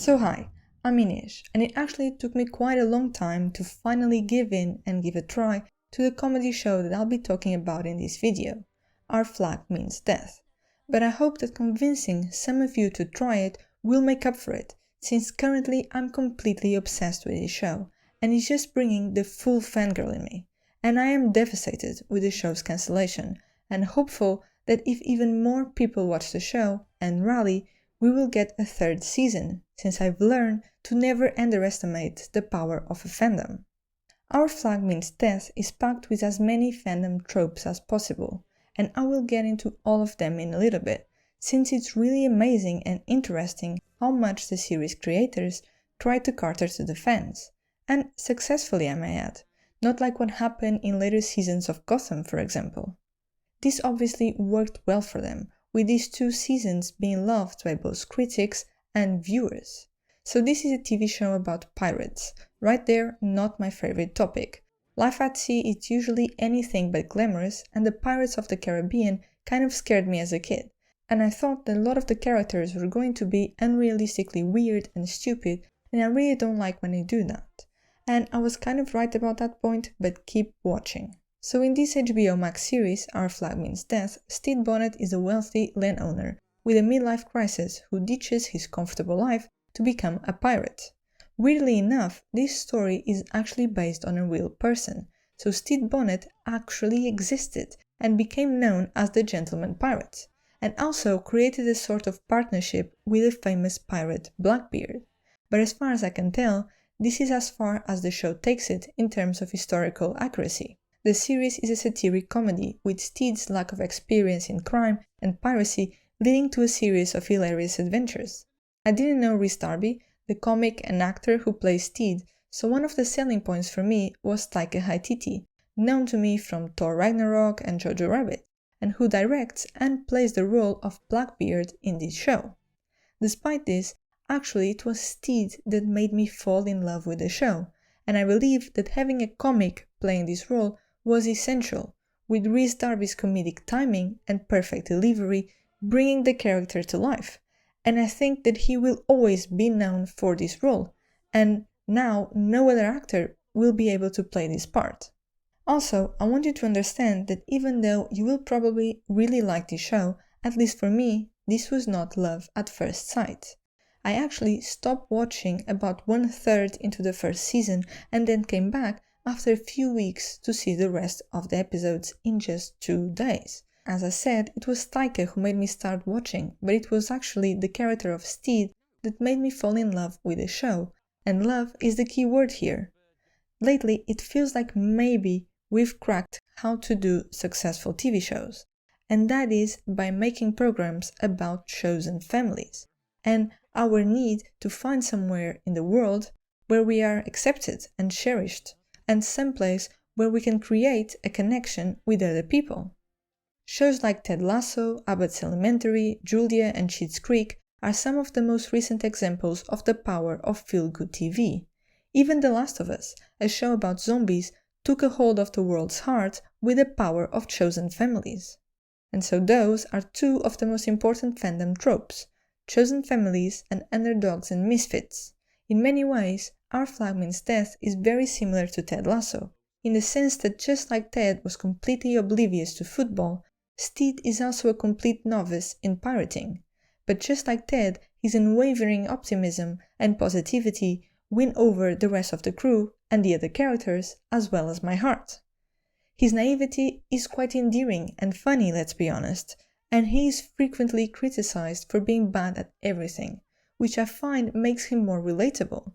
So hi, I'm Ines, and it actually took me quite a long time to finally give in and give a try to the comedy show that I'll be talking about in this video, Our Flag Means Death. But I hope that convincing some of you to try it will make up for it, since currently I'm completely obsessed with this show, and it's just bringing the full fangirl in me. And I am devastated with the show's cancellation, and hopeful that if even more people watch the show and rally, we will get a third season, since I've learned to never underestimate the power of a fandom. Our Flag Means Death is packed with as many fandom tropes as possible, and I will get into all of them in a little bit, since it's really amazing and interesting how much the series creators try to cater to the fans, and successfully I may add, not like what happened in later seasons of Gotham, for example. This obviously worked well for them, with these 2 seasons being loved by both critics and viewers. So this is a TV show about pirates. Right there, not my favorite topic. Life at sea is usually anything but glamorous, and the Pirates of the Caribbean kind of scared me as a kid. And I thought that a lot of the characters were going to be unrealistically weird and stupid, and I really don't like when they do that. And I was kind of right about that point, but keep watching. So in this HBO Max series, Our Flag Means Death, Stede Bonnet is a wealthy landowner with a midlife crisis who ditches his comfortable life to become a pirate. Weirdly enough, this story is actually based on a real person, so Stede Bonnet actually existed and became known as the Gentleman Pirate, and also created a sort of partnership with the famous pirate Blackbeard. But as far as I can tell, this is as far as the show takes it in terms of historical accuracy. The series is a satiric comedy, with Stede's lack of experience in crime and piracy leading to a series of hilarious adventures. I didn't know Rhys Darby, the comic and actor who plays Stede, so one of the selling points for me was Taika Waititi, known to me from Thor Ragnarok and Jojo Rabbit, and who directs and plays the role of Blackbeard in this show. Despite this, actually it was Stede that made me fall in love with the show, and I believe that having a comic playing this role was essential, with Rhys Darby's comedic timing and perfect delivery bringing the character to life, and I think that he will always be known for this role, and now no other actor will be able to play this part. Also, I want you to understand that even though you will probably really like this show, at least for me, this was not love at first sight. I actually stopped watching about 1/3 into the first season and then came back after a few weeks to see the rest of the episodes in just 2 days. As I said, it was Taika who made me start watching, but it was actually the character of Stede that made me fall in love with the show, and love is the key word here. Lately, it feels like maybe we've cracked how to do successful TV shows, and that is by making programs about chosen families, and our need to find somewhere in the world where we are accepted and cherished, and someplace where we can create a connection with other people. Shows like Ted Lasso, Abbott's Elementary, Julia, and Schitt's Creek are some of the most recent examples of the power of feel-good TV. Even The Last of Us, a show about zombies, took a hold of the world's heart with the power of chosen families. And so those are 2 of the most important fandom tropes, chosen families and underdogs and misfits. In many ways, Our Flag Means Death is very similar to Ted Lasso, in the sense that just like Ted was completely oblivious to football, Stede is also a complete novice in pirating. But just like Ted, his unwavering optimism and positivity win over the rest of the crew and the other characters, as well as my heart. His naivety is quite endearing and funny, let's be honest, and he is frequently criticized for being bad at everything, which I find makes him more relatable.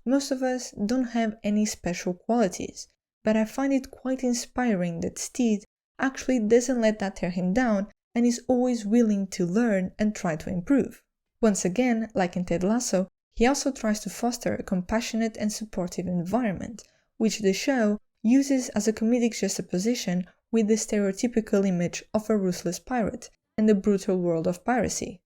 Most of us don't have any special qualities, but I find it quite inspiring that Stede actually doesn't let that tear him down and is always willing to learn and try to improve. Once again, like in Ted Lasso, he also tries to foster a compassionate and supportive environment, which the show uses as a comedic juxtaposition with the stereotypical image of a ruthless pirate and the brutal world of piracy.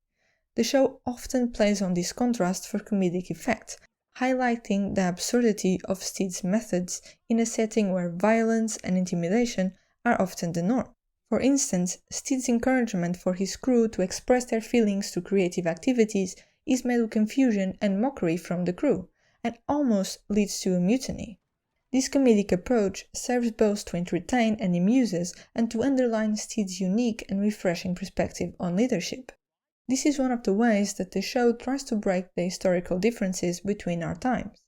The show often plays on this contrast for comedic effect, highlighting the absurdity of Stede's methods in a setting where violence and intimidation are often the norm. For instance, Stede's encouragement for his crew to express their feelings through creative activities is met with confusion and mockery from the crew, and almost leads to a mutiny. This comedic approach serves both to entertain and amuse us and to underline Stede's unique and refreshing perspective on leadership. This is one of the ways that the show tries to break the historical differences between our times,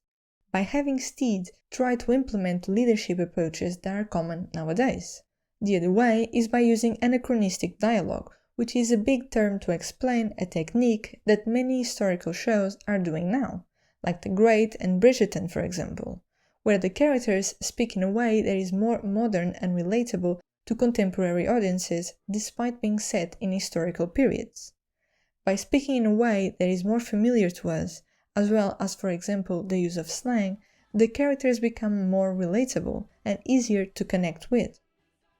by having Stede try to implement leadership approaches that are common nowadays. The other way is by using anachronistic dialogue, which is a big term to explain a technique that many historical shows are doing now, like The Great and Bridgerton for example, where the characters speak in a way that is more modern and relatable to contemporary audiences despite being set in historical periods. By speaking in a way that is more familiar to us, as well as for example the use of slang, the characters become more relatable and easier to connect with.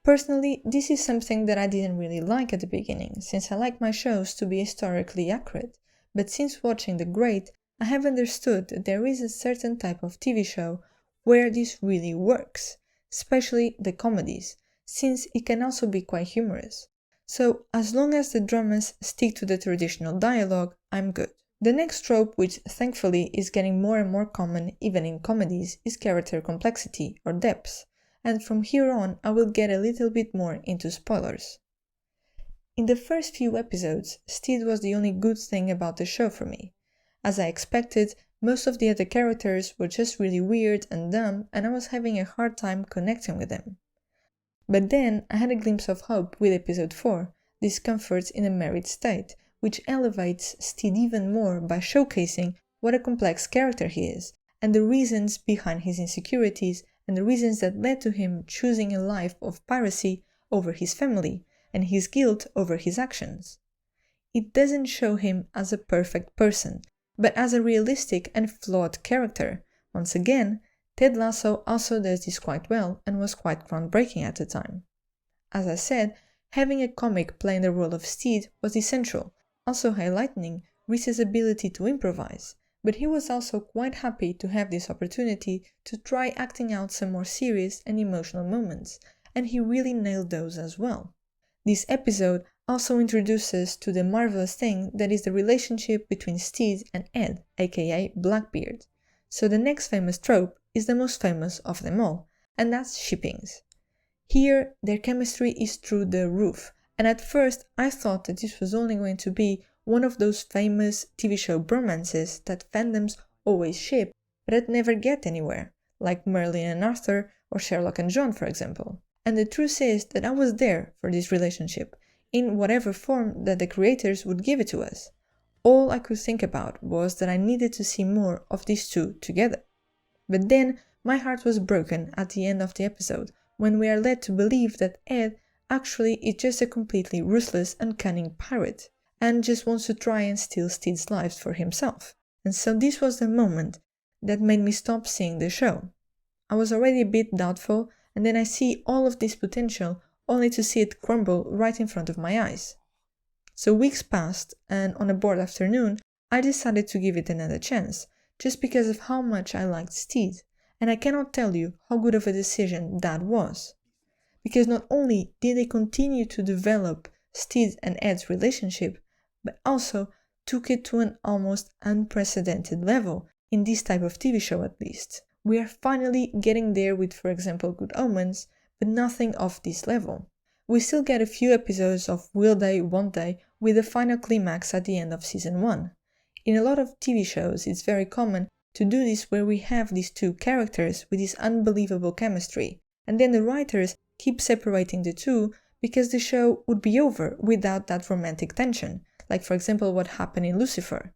Personally, this is something that I didn't really like at the beginning, since I like my shows to be historically accurate, but since watching The Great, I have understood that there is a certain type of TV show where this really works, especially the comedies, since it can also be quite humorous. So, as long as the dramas stick to the traditional dialogue, I'm good. The next trope, which thankfully is getting more and more common even in comedies, is character complexity or depth, and from here on I will get a little bit more into spoilers. In the first few episodes, Stede was the only good thing about the show for me. As I expected, most of the other characters were just really weird and dumb, and I was having a hard time connecting with them. But then I had a glimpse of hope with episode 4, Discomforts in a Married State, which elevates Stede even more by showcasing what a complex character he is, and the reasons behind his insecurities, and the reasons that led to him choosing a life of piracy over his family, and his guilt over his actions. It doesn't show him as a perfect person, but as a realistic and flawed character. Once again, Ted Lasso also does this quite well and was quite groundbreaking at the time. As I said, having a comic playing the role of Stede was essential, also highlighting Rhys's ability to improvise, but he was also quite happy to have this opportunity to try acting out some more serious and emotional moments, and he really nailed those as well. This episode also introduces to the marvelous thing that is the relationship between Stede and Ed, aka Blackbeard. So the next famous trope is the most famous of them all, and that's shippings. Here, their chemistry is through the roof, and at first I thought that this was only going to be one of those famous TV show bromances that fandoms always ship, but that never get anywhere, like Merlin and Arthur or Sherlock and John for example. And the truth is that I was there for this relationship, in whatever form that the creators would give it to us. All I could think about was that I needed to see more of these two together. But then my heart was broken at the end of the episode, when we are led to believe that Ed actually is just a completely ruthless and cunning pirate, and just wants to try and steal Stede's lives for himself. And so this was the moment that made me stop seeing the show. I was already a bit doubtful, and then I see all of this potential only to see it crumble right in front of my eyes. So weeks passed, and on a bored afternoon, I decided to give it another chance, just because of how much I liked Stede, and I cannot tell you how good of a decision that was. Because not only did they continue to develop Stede and Ed's relationship, but also took it to an almost unprecedented level, in this type of TV show at least. We are finally getting there with, for example, Good Omens, but nothing of this level. We still get a few episodes of Will They, Won't They, with the final climax at the end of season 1. In a lot of TV shows, it's very common to do this where we have these two characters with this unbelievable chemistry, and then the writers keep separating the two because the show would be over without that romantic tension, like for example what happened in Lucifer.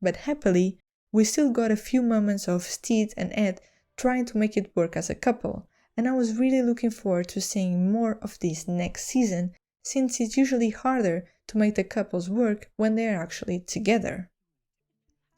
But happily, we still got a few moments of Stede and Ed trying to make it work as a couple, and I was really looking forward to seeing more of this next season, since it's usually harder to make the couples work when they are actually together.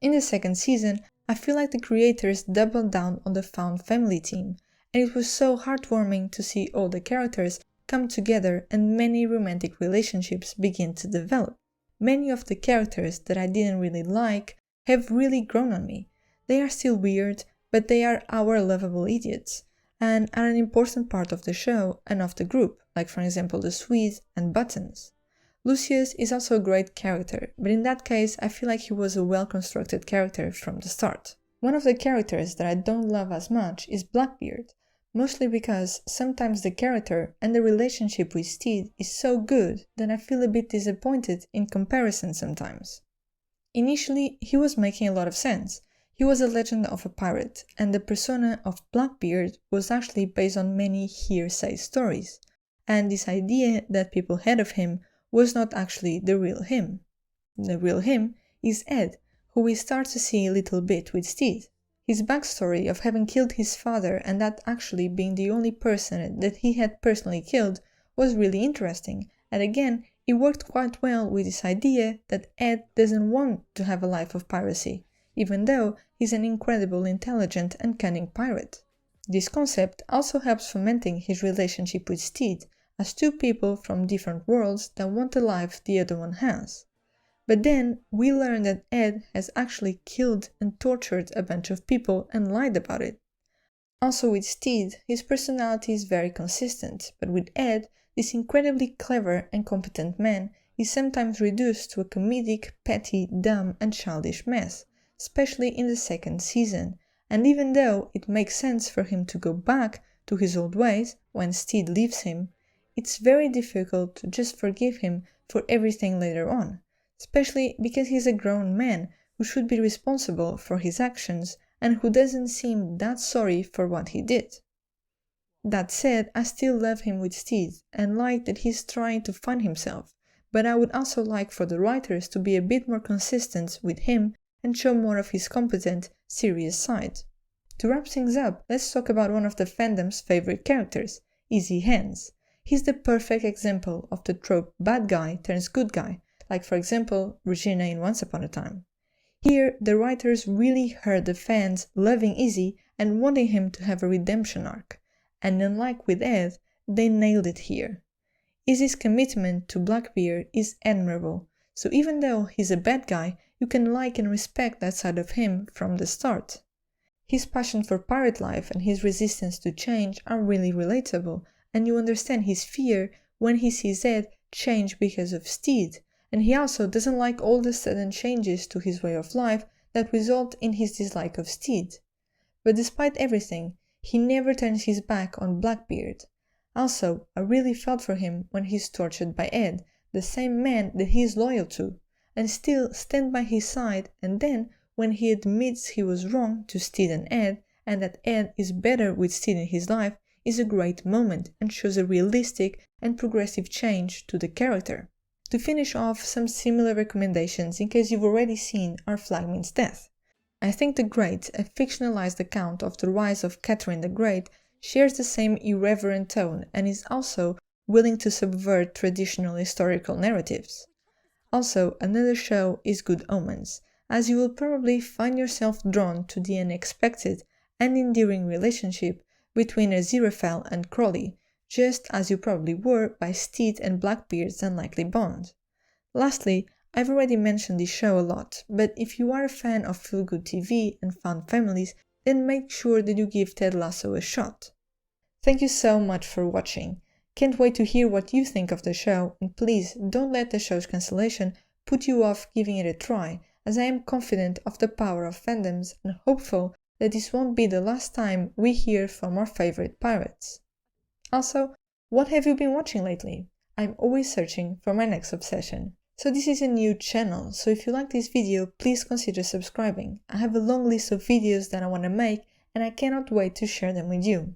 In the second season, I feel like the creators doubled down on the found family theme, and it was so heartwarming to see all the characters come together and many romantic relationships begin to develop. Many of the characters that I didn't really like have really grown on me. They are still weird, but they are our lovable idiots, and are an important part of the show and of the group, like for example the Swedes and Buttons. Lucius is also a great character, but in that case I feel like he was a well-constructed character from the start. One of the characters that I don't love as much is Blackbeard, mostly because sometimes the character and the relationship with Stede is so good that I feel a bit disappointed in comparison sometimes. Initially, he was making a lot of sense. He was a legend of a pirate, and the persona of Blackbeard was actually based on many hearsay stories, and this idea that people had of him was not actually the real him. The real him is Ed, who we start to see a little bit with Stede. His backstory of having killed his father and that actually being the only person that he had personally killed was really interesting, and again, it worked quite well with this idea that Ed doesn't want to have a life of piracy, even though he's an incredible, intelligent and cunning pirate. This concept also helps fomenting his relationship with Stede, as two people from different worlds that want the life the other one has. But then we learn that Ed has actually killed and tortured a bunch of people and lied about it. Also with Stede, his personality is very consistent, but with Ed, this incredibly clever and competent man is sometimes reduced to a comedic, petty, dumb and childish mess, especially in the second season, and even though it makes sense for him to go back to his old ways when Stede leaves him, it's very difficult to just forgive him for everything later on, especially because he's a grown man who should be responsible for his actions and who doesn't seem that sorry for what he did. That said, I still love him with Stede and like that he's trying to find himself, but I would also like for the writers to be a bit more consistent with him and show more of his competent, serious side. To wrap things up, let's talk about one of the fandom's favorite characters, Easy Hands. He's the perfect example of the trope bad guy turns good guy, like for example Regina in Once Upon a Time. Here, the writers really heard the fans loving Easy and wanting him to have a redemption arc. And unlike with Ed, they nailed it here. Easy's commitment to Blackbeard is admirable, so even though he's a bad guy, you can like and respect that side of him from the start. His passion for pirate life and his resistance to change are really relatable, and you understand his fear when he sees Ed change because of Stede, and he also doesn't like all the sudden changes to his way of life that result in his dislike of Stede. But despite everything, he never turns his back on Blackbeard. Also, I really felt for him when he's tortured by Ed, the same man that he is loyal to, and still stand by his side, and then, when he admits he was wrong to Stede and Ed, and that Ed is better with Stede in his life, is a great moment and shows a realistic and progressive change to the character. To finish off, some similar recommendations in case you've already seen Our Flag Means Death. I think The Great, a fictionalized account of the rise of Catherine the Great, shares the same irreverent tone and is also willing to subvert traditional historical narratives. Also, another show is Good Omens, as you will probably find yourself drawn to the unexpected and endearing relationship between Aziraphale and Crowley, just as you probably were by Stede and Blackbeard's unlikely bond. Lastly, I've already mentioned this show a lot, but if you are a fan of feel-good TV and found families, then make sure that you give Ted Lasso a shot. Thank you so much for watching. Can't wait to hear what you think of the show, and please don't let the show's cancellation put you off giving it a try, as I am confident of the power of fandoms and hopeful that this won't be the last time we hear from our favorite pirates. Also, what have you been watching lately? I'm always searching for my next obsession. So this is a new channel, so if you like this video, please consider subscribing. I have a long list of videos that I want to make and I cannot wait to share them with you.